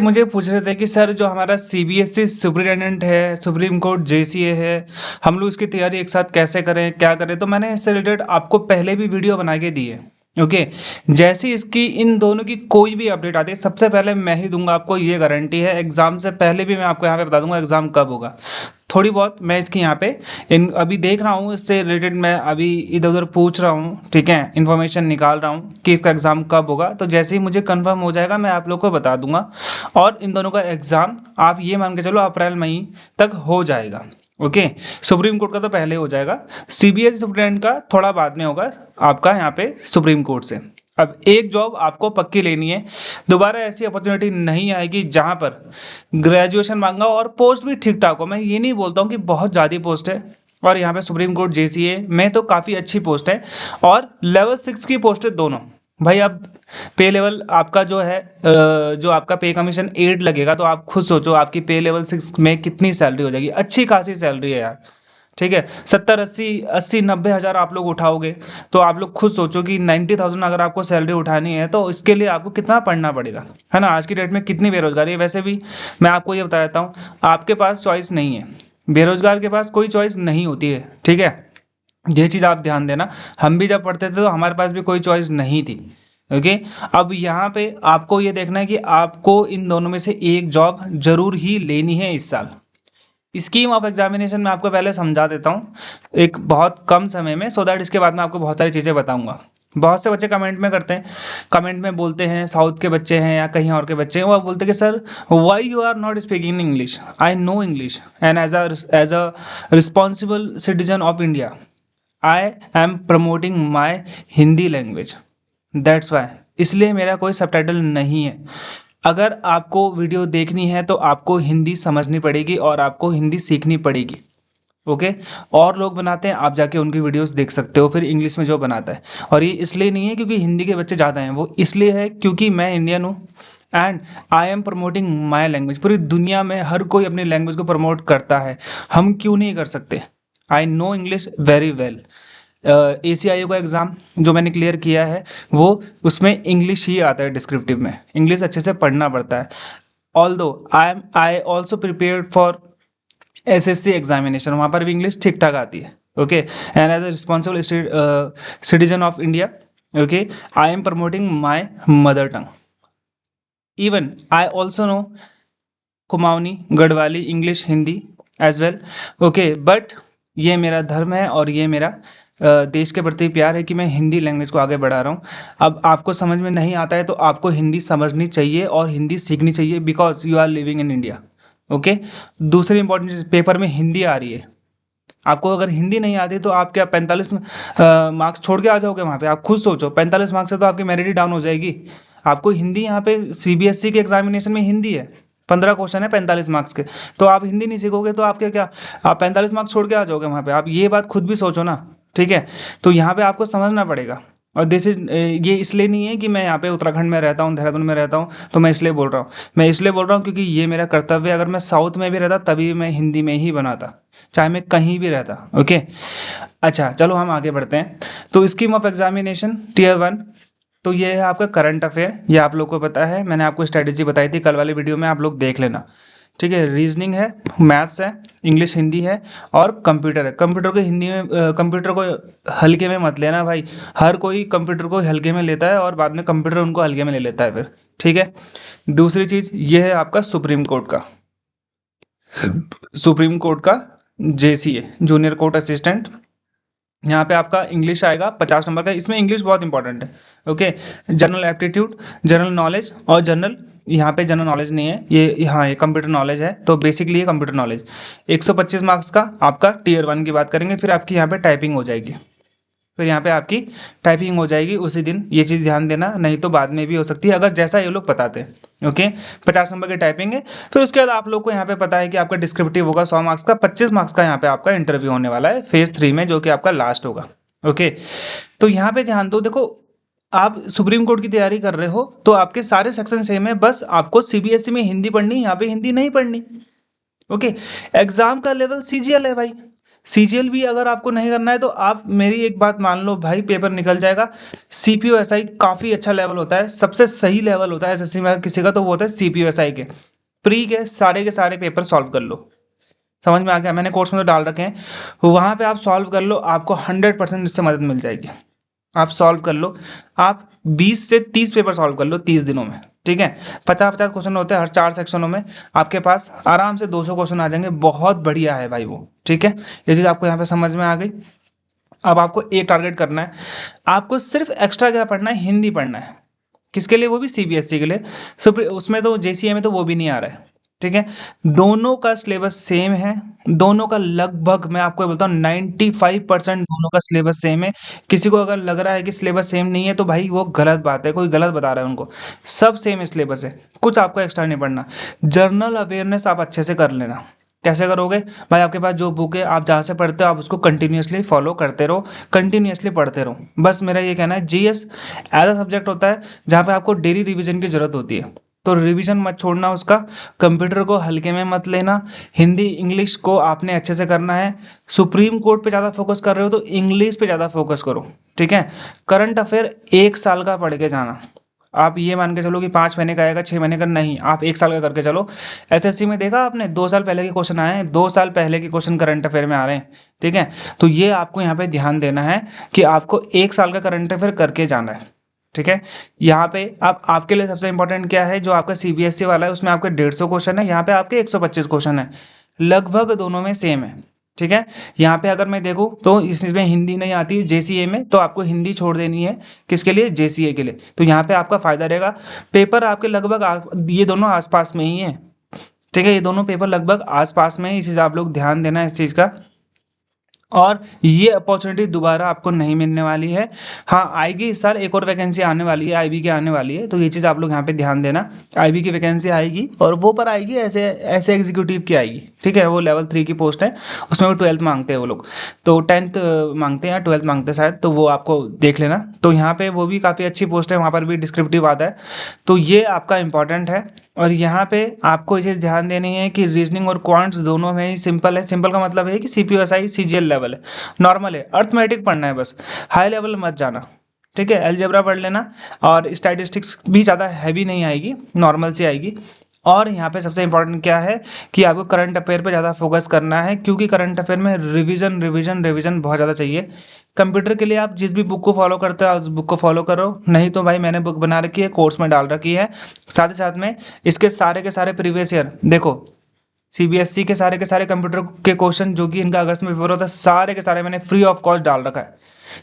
मुझे पूछ रहे थे कि सर जो हमारा सीबीएसई सुपरिटेंडेंट है, सुप्रीम कोर्ट जेसीए है, हम लोग इसकी तैयारी एक साथ कैसे करें, क्या करें। तो मैंने इससे रिलेटेड आपको पहले भी वीडियो बना के दी है। ओके। जैसे इसकी इन दोनों की कोई भी अपडेट आती है सबसे पहले मैं ही दूंगा, आपको ये गारंटी है। एग्जाम से पहले भी मैं आपको यहाँ पे बता दूंगा एग्जाम कब होगा। थोड़ी बहुत मैं इसकी यहाँ पे इन अभी देख रहा हूँ, इससे रिलेटेड मैं अभी इधर उधर पूछ रहा हूँ, ठीक है, इन्फॉर्मेशन निकाल रहा हूँ कि इसका एग्ज़ाम कब होगा। तो जैसे ही मुझे कंफर्म हो जाएगा मैं आप लोग को बता दूंगा। और इन दोनों का एग्ज़ाम आप ये मान के चलो अप्रैल मई तक हो जाएगा। ओके। सुप्रीम कोर्ट का तो पहले हो जाएगा, सीबीएसई सुप्रीटेंडेंट का थोड़ा बाद में होगा आपका यहाँ पे सुप्रीम कोर्ट से। अब एक जॉब आपको पक्की लेनी है, दोबारा ऐसी अपॉर्चुनिटी नहीं आएगी जहाँ पर ग्रेजुएशन मांगा और पोस्ट भी ठीक ठाक हो। मैं ये नहीं बोलता हूँ कि बहुत ज़्यादा पोस्ट है, और यहाँ पे सुप्रीम कोर्ट जेसीए में तो काफ़ी अच्छी पोस्ट है, और लेवल 6 की पोस्ट है दोनों। भाई अब पे लेवल आपका जो है जो आपका पे कमीशन 8 लगेगा, तो आप खुद सोचो आपकी पे लेवल 6 में कितनी सैलरी हो जाएगी। अच्छी खासी सैलरी है यार, ठीक है। 70 80 80 90 हज़ार आप लोग उठाओगे, तो आप लोग खुद सोचो कि 90,000 अगर आपको सैलरी उठानी है तो इसके लिए आपको कितना पढ़ना पड़ेगा, है ना। आज की डेट में कितनी बेरोजगारी है। वैसे भी मैं आपको ये बता देता हूँ, आपके पास चॉइस नहीं है, बेरोजगार के पास कोई चॉइस नहीं होती है, ठीक है। ये चीज़ आप ध्यान देना। हम भी जब पढ़ते थे तो हमारे पास भी कोई चॉइस नहीं थी। ओके। अब यहाँ पे आपको ये देखना है कि आपको इन दोनों में से एक जॉब जरूर ही लेनी है इस साल। स्कीम ऑफ एग्जामिनेशन मैं आपको पहले समझा देता हूँ एक बहुत कम समय में, सो दैट इसके बाद मैं आपको बहुत सारी चीज़ें बताऊंगा। बहुत से बच्चे कमेंट में करते हैं, कमेंट में बोलते हैं, साउथ के बच्चे हैं या कहीं और के बच्चे हैं, वो बोलते हैं कि sir why you are not speaking English. I know English and as a responsible citizen of India I am promoting my Hindi language, that's why. इसलिए मेरा कोई सबटाइटल नहीं है। अगर आपको वीडियो देखनी है तो आपको हिंदी समझनी पड़ेगी और आपको हिंदी सीखनी पड़ेगी। ओके। और लोग बनाते हैं, आप जाके उनकी वीडियोस देख सकते हो फिर इंग्लिश में जो बनाता है। और ये इसलिए नहीं है क्योंकि हिंदी के बच्चे ज़्यादा हैं, वो इसलिए है क्योंकि मैं इंडियन हूँ and I am promoting my language. पूरी दुनिया में हर कोई अपनी लैंग्वेज को प्रमोट करता है, हम क्यों नहीं कर सकते। आई know English very well. ACIO का एग्ज़ाम जो मैंने क्लियर किया है वो उसमें इंग्लिश ही आता है, डिस्क्रिप्टिव में इंग्लिश अच्छे से पढ़ना पड़ता है। Although I also prepared for SSC examination, वहाँ पर भी इंग्लिश ठीक ठाक आती है। Okay. And as a responsible citizen of India, okay, I am promoting my mother tongue. Even I also know Kumaoni, Garhwali, English, Hindi as well. Okay. But ये मेरा धर्म है और ये मेरा देश के प्रति प्यार है कि मैं हिंदी लैंग्वेज को आगे बढ़ा रहा हूँ। अब आपको समझ में नहीं आता है तो आपको हिंदी समझनी चाहिए और हिंदी सीखनी चाहिए, because you are living in India. Okay. दूसरी इंपॉर्टेंट चीज़, पेपर में हिंदी आ रही है, आपको अगर हिंदी नहीं आती तो आप क्या 45 मार्क्स छोड़ के आ जाओगे वहाँ पे। आप खुद सोचो, 45 मार्क्स से तो आपकी मेरिट डाउन हो जाएगी। आपको हिंदी यहाँ पे CBSE के एग्जामिनेशन में हिंदी है, 15 क्वेश्चन है 45 मार्क्स के, तो आप हिंदी नहीं सीखोगे तो आपके क्या, आप 45 मार्क्स छोड़ के आ जाओगे वहाँ पे। आप ये बात खुद भी सोचो ना, ठीक है। तो यहाँ पे आपको समझना पड़ेगा। और दिस इज ये इसलिए नहीं है कि मैं यहाँ पे उत्तराखंड में रहता हूँ, देहरादून में रहता हूँ तो मैं इसलिए बोल रहा हूँ। मैं इसलिए बोल रहा हूँ क्योंकि ये मेरा कर्तव्य है। अगर मैं साउथ में भी रहता तभी मैं हिंदी में ही बनाता, चाहे मैं कहीं भी रहता। ओके। अच्छा चलो हम आगे बढ़ते हैं। तो स्कीम ऑफ एग्जामिनेशन टीयर 1, तो ये है आपका करंट अफेयर, ये आप लोग को पता है, मैंने आपको स्ट्रैटेजी बताई थी कल वाली वीडियो में, आप लोग देख लेना, ठीक है। रीजनिंग है, मैथ्स है, इंग्लिश हिंदी है और कंप्यूटर है। कंप्यूटर को हिंदी में कंप्यूटर को हल्के में मत लेना भाई, हर कोई कंप्यूटर को हल्के में लेता है और बाद में कंप्यूटर उनको हल्के में ले लेता है फिर, ठीक है। दूसरी चीज़ ये है आपका सुप्रीम कोर्ट का, सुप्रीम कोर्ट का JCA जूनियर कोर्ट असिस्टेंट। यहाँ पे आपका इंग्लिश आएगा 50 नंबर का, इसमें इंग्लिश बहुत इंपॉर्टेंट है। Okay. General aptitude, general knowledge और जनरल, यहाँ पे जनरल नॉलेज नहीं है, ये हाँ ये कंप्यूटर नॉलेज है, तो बेसिकली ये कंप्यूटर नॉलेज 125 मार्क्स का आपका टीयर 1 की बात करेंगे। फिर आपकी यहाँ पे टाइपिंग हो जाएगी, फिर यहाँ पे आपकी टाइपिंग हो जाएगी उसी दिन, ये चीज़ ध्यान देना, नहीं तो बाद में भी हो सकती है अगर जैसा ये लोग बताते हैं। ओके। 50 नंबर की टाइपिंग है। फिर उसके बाद आप लोग को यहाँ पे पता है कि आपका डिस्क्रिप्टिव होगा 100 मार्क्स का, 25 मार्क्स का यहाँ पे आपका इंटरव्यू होने वाला है फेज 3 में, जो कि आपका लास्ट होगा। ओके। तो यहाँ पे ध्यान दो, देखो आप सुप्रीम कोर्ट की तैयारी कर रहे हो तो आपके सारे सेक्शन सेम है, बस आपको CBSE में हिंदी पढ़नी, यहाँ पे हिंदी नहीं पढ़नी। ओके। एग्जाम का लेवल CGL है भाई, सीजीएल भी अगर आपको नहीं करना है तो आप मेरी एक बात मान लो भाई, पेपर निकल जाएगा। सीपीयू एसआई काफ़ी अच्छा लेवल होता है, सबसे सही लेवल होता है एसएससी में किसी का, तो वो होता है सीपीयू एसआई के। प्री के सारे पेपर सॉल्व कर लो। समझ में आ गया? मैंने कोर्स में तो डाल रखे हैं, वहाँ पे आप सॉल्व कर लो, आपको 100% इससे मदद मिल जाएगी। आप सॉल्व कर लो, आप 20 से 30 पेपर सॉल्व कर लो 30 दिनों में, ठीक है। 50-50 क्वेश्चन होते हैं हर 4 सेक्शनों में, आपके पास आराम से 200 क्वेश्चन आ जाएंगे। बहुत बढ़िया है भाई वो, ठीक है। ये चीज़ आपको यहाँ पे समझ में आ गई। अब आपको एक टारगेट करना है, आपको सिर्फ एक्स्ट्रा क्या पढ़ना है, हिंदी पढ़ना है। किसके लिए? वो भी सीबीएसई के लिए। उसमें तो जेसीए में तो वो भी नहीं आ रहा है, ठीक है। दोनों का सिलेबस सेम है, दोनों का लगभग मैं आपको बोलता हूँ 95% दोनों का सिलेबस सेम है। किसी को अगर लग रहा है कि सिलेबस सेम नहीं है तो भाई वो गलत बात है, कोई गलत बता रहा है उनको। सब सेम सिलेबस है, कुछ आपको एक्स्ट्रा नहीं पढ़ना। जर्नल अवेयरनेस आप अच्छे से कर लेना। कैसे करोगे भाई? आपके पास जो बुक है, आप जहाँ से पढ़ते हो आप उसको कंटिन्यूअसली फॉलो करते रहो, कंटिन्यूअसली पढ़ते रहो। बस मेरा ये कहना है, जीएस एज अ सब्जेक्ट होता है जहाँ पे आपको डेली रिवीजन की जरूरत होती है, तो रिवीजन मत छोड़ना उसका। कंप्यूटर को हल्के में मत लेना, हिंदी इंग्लिश को आपने अच्छे से करना है। सुप्रीम कोर्ट पे ज़्यादा फोकस कर रहे हो तो इंग्लिश पे ज़्यादा फोकस करो, ठीक है। करंट अफेयर 1 साल का पढ़ के जाना। आप ये मान के चलो कि 5 महीने का आएगा, 6 महीने का नहीं, आप 1 साल का करके चलो। एसएससी में देखा आपने, 2 साल पहले के क्वेश्चन आए हैं, 2 साल पहले के क्वेश्चन करंट अफेयर में आ रहे हैं, ठीक है। तो ये आपको यहाँ पे ध्यान देना है कि आपको 1 साल का करंट अफेयर करके जाना है, ठीक है। यहाँ पे अब आपके लिए सबसे इंपॉर्टेंट क्या है, जो आपका सीबीएसई वाला है उसमें आपके 150 क्वेश्चन है, यहाँ पे आपके 125 क्वेश्चन है, लगभग दोनों में सेम है, ठीक है। यहाँ पे अगर मैं देखूँ तो इसमें हिंदी नहीं आती जेसीए में, तो आपको हिंदी छोड़ देनी है। किसके लिए? जेसीए के लिए। तो यहाँ पे आपका फायदा रहेगा। पेपर आपके लगभग ये दोनों आसपास में ही है, ठीक है। ये दोनों पेपर लगभग आसपास में ही, इस चीज़ आप लोग ध्यान देना इस चीज़ का। और ये अपॉर्चुनिटी दोबारा आपको नहीं मिलने वाली है। हाँ, आएगी इस साल, एक और वैकेंसी आने वाली है, आईबी की आने वाली है, तो ये चीज़ आप लोग यहाँ पे ध्यान देना। आईबी की वैकेंसी आएगी और वो पर आएगी ऐसे ऐसे एग्जीक्यूटिव की आएगी, ठीक है। वो लेवल 3 की पोस्ट है, उसमें वो 12th मांगते हैं वो लोग, तो 10th मांगते हैं या 12th मांगते हैं शायद, तो वो आपको देख लेना। तो यहाँ पे वो भी काफ़ी अच्छी पोस्ट है, वहाँ पर भी डिस्क्रिप्टिव आता है, तो ये आपका इंपॉर्टेंट है। और यहाँ पे आपको ये चीज़ ध्यान देनी है कि रीजनिंग और क्वांट्स दोनों में ही सिंपल है। सिंपल का मतलब है कि सीपीयूएसआई सीजीएल लेवल है, नॉर्मल है, अर्थमेटिक पढ़ना है बस, हाई लेवल मत जाना, ठीक है। अलजेब्रा पढ़ लेना, और स्टैटिस्टिक्स भी ज़्यादा हैवी नहीं आएगी, नॉर्मल सी आएगी। और यहाँ पे सबसे इंपॉर्टेंट क्या है कि आपको करंट अफेयर पे ज़्यादा फोकस करना है, क्योंकि करंट अफेयर में रिवीजन रिवीजन रिवीजन बहुत ज़्यादा चाहिए। कंप्यूटर के लिए आप जिस भी बुक को फॉलो करते हो उस बुक को फॉलो करो, नहीं तो भाई मैंने बुक बना रखी है, कोर्स में डाल रखी है। साथ ही साथ में इसके सारे के सारे प्रीवियस ईयर देखो, सीबीएसई के सारे कंप्यूटर के क्वेश्चन जो कि इनका अगस्त में पेपर होता है, सारे के सारे मैंने फ्री ऑफ कॉस्ट डाल रखा है।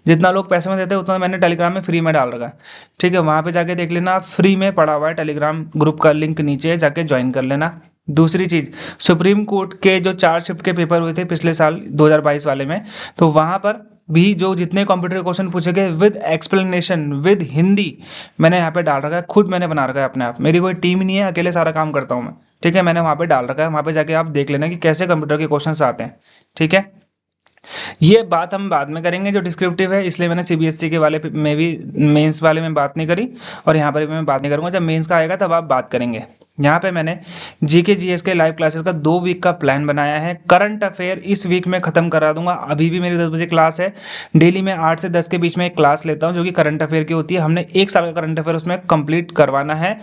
जितना लोग पैसे में देते हैं उतना मैंने टेलीग्राम में फ्री में डाल रखा है, ठीक है। वहाँ पे जाके देख लेना, फ्री में पड़ा हुआ है, टेलीग्राम ग्रुप का लिंक नीचे है, जाके ज्वाइन कर लेना। दूसरी चीज़, सुप्रीम कोर्ट के जो 4 शिफ्ट के पेपर हुए थे पिछले साल 2022 वाले में, तो वहाँ पर भी जो जितने कंप्यूटर के क्वेश्चन पूछे गए विद एक्सप्लेनेशन विद हिंदी, मैंने यहाँ पे डाल रखा है, खुद मैंने बना रखा है अपने आप, मेरी कोई टीम नहीं है, अकेले सारा काम करता हूँ मैं, ठीक है। मैंने वहाँ पे डाल रखा है, वहाँ पे जाके आप देख लेना कि कैसे कंप्यूटर के क्वेश्चंस आते हैं, ठीक है। ये बात हम बाद में करेंगे जो डिस्क्रिप्टिव है, इसलिए मैंने सीबीएसई के वाले में भी, मेंस वाले में बात नहीं करी, और यहाँ पर भी मैं बात नहीं करूँगा। जब मेंस का आएगा तब आप बात करेंगे। यहाँ पे मैंने जीके जीएस के लाइव क्लासेस का 2 वीक का प्लान बनाया है। करंट अफेयर इस वीक में ख़त्म करा दूंगा। अभी भी मेरी 10 बजे क्लास है, डेली मैं 8 से 10 के बीच में एक क्लास लेता हूँ जो कि करंट अफेयर की होती है। हमने 1 साल का करंट अफेयर उसमें कंप्लीट करवाना है।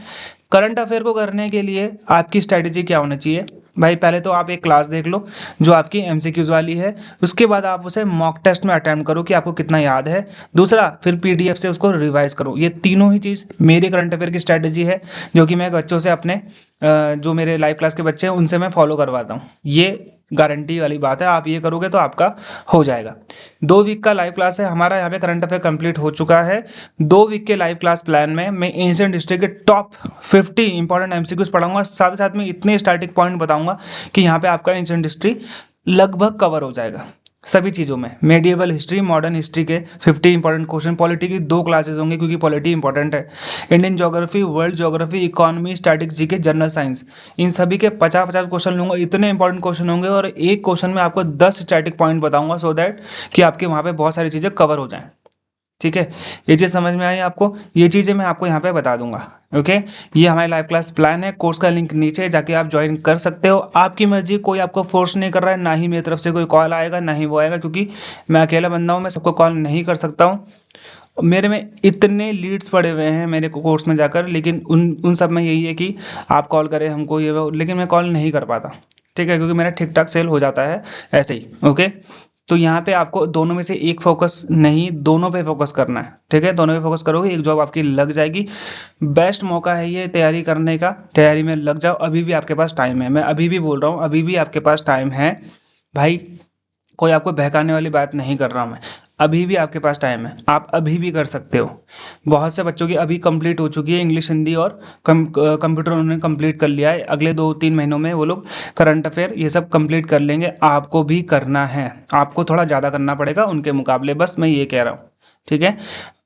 करंट अफेयर को करने के लिए आपकी स्ट्रैटेजी क्या होनी चाहिए भाई? पहले तो आप एक क्लास देख लो जो आपकी एमसीक्यूज वाली है, उसके बाद आप उसे मॉक टेस्ट में अटेम्प्ट करो कि आपको कितना याद है। दूसरा, फिर पीडीएफ से उसको रिवाइज करो। ये तीनों ही चीज़ मेरी करंट अफेयर की स्ट्रैटेजी है, जो कि मैं बच्चों से अपने जो मेरे लाइव क्लास के बच्चे हैं उनसे मैं फॉलो करवाता हूँ। ये गारंटी वाली बात है, आप ये करोगे तो आपका हो जाएगा। 2 वीक का लाइव क्लास है हमारा, यहाँ पे करंट अफेयर कंप्लीट हो चुका है। 2 वीक के लाइव क्लास प्लान में मैं एंशिएंट हिस्ट्री के टॉप 50 इंपॉर्टेंट एमसीक्यूज पढ़ाऊंगा, साथ ही साथ में इतने स्टैटिक पॉइंट बताऊंगा कि यहाँ पे आपका एंशिएंट हिस्ट्री लगभग कवर हो जाएगा सभी चीज़ों में। मेडिएवल हिस्ट्री, मॉडर्न हिस्ट्री के 50 इंपॉर्टेंट क्वेश्चन, पॉलिटी की 2 क्लासेस होंगी क्योंकि पॉलिटी इंपॉर्टेंट है, Indian geography, world geography, economy, static GK, general science, इन सभी के 50-50 क्वेश्चन लूंगा। इतने इंपॉर्टेंट क्वेश्चन होंगे और एक क्वेश्चन में आपको 10 स्टैटिक पॉइंट बताऊंगा, सो दैट कि आपके वहाँ पे बहुत सारी चीज़ें कवर हो जाएं, ठीक है, ये चीज़ समझ में आई आपको? ये चीज़ें मैं आपको यहाँ पे बता दूंगा। ओके, ये हमारी लाइव क्लास प्लान है। कोर्स का लिंक नीचे है, जाके आप ज्वाइन कर सकते हो। आपकी मर्जी, कोई आपको फोर्स नहीं कर रहा है, ना ही मेरी तरफ से कोई कॉल आएगा, ना ही वो आएगा, क्योंकि मैं अकेला बंदा हूँ, मैं सबको कॉल नहीं कर सकता हूँ। मेरे में इतने लीड्स पड़े हुए हैं मेरे को कोर्स में जाकर, लेकिन उन सब में यही है कि आप कॉल करें हमको ये वो, लेकिन मैं कॉल नहीं कर पाता। ठीक है, क्योंकि मेरा ठीक ठाक सेल हो जाता है ऐसे ही। ओके, तो यहाँ पे आपको दोनों में से एक फोकस नहीं, दोनों पे फोकस करना है। ठीक है, दोनों पे फोकस करोगे, एक जॉब आपकी लग जाएगी। बेस्ट मौका है ये तैयारी करने का, तैयारी में लग जाओ। अभी भी आपके पास टाइम है, मैं अभी भी बोल रहा हूँ, अभी भी आपके पास टाइम है भाई। कोई आपको बहकाने वाली बात नहीं कर रहा हूँ मैं। अभी भी आपके पास टाइम है, आप अभी भी कर सकते हो। बहुत से बच्चों की अभी कंप्लीट हो चुकी है इंग्लिश, हिंदी और कंप्यूटर उन्होंने कंप्लीट कर लिया है। अगले 2-3 महीनों में वो लोग करंट अफेयर ये सब कंप्लीट कर लेंगे। आपको भी करना है, आपको थोड़ा ज़्यादा करना पड़ेगा उनके मुकाबले, बस मैं ये कह रहा हूँ। ठीक है,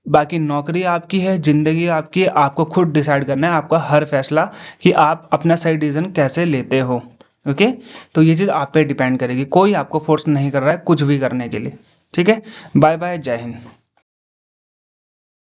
बाकी नौकरी आपकी है, ज़िंदगी आपकी है, आपको खुद डिसाइड करना है आपका हर फैसला, कि आप अपना सही डिसीजन कैसे लेते हो। ओके, तो ये चीज़ आप पे डिपेंड करेगी, कोई आपको फोर्स नहीं कर रहा है कुछ भी करने के लिए। ठीक है, बाय बाय, जय हिंद।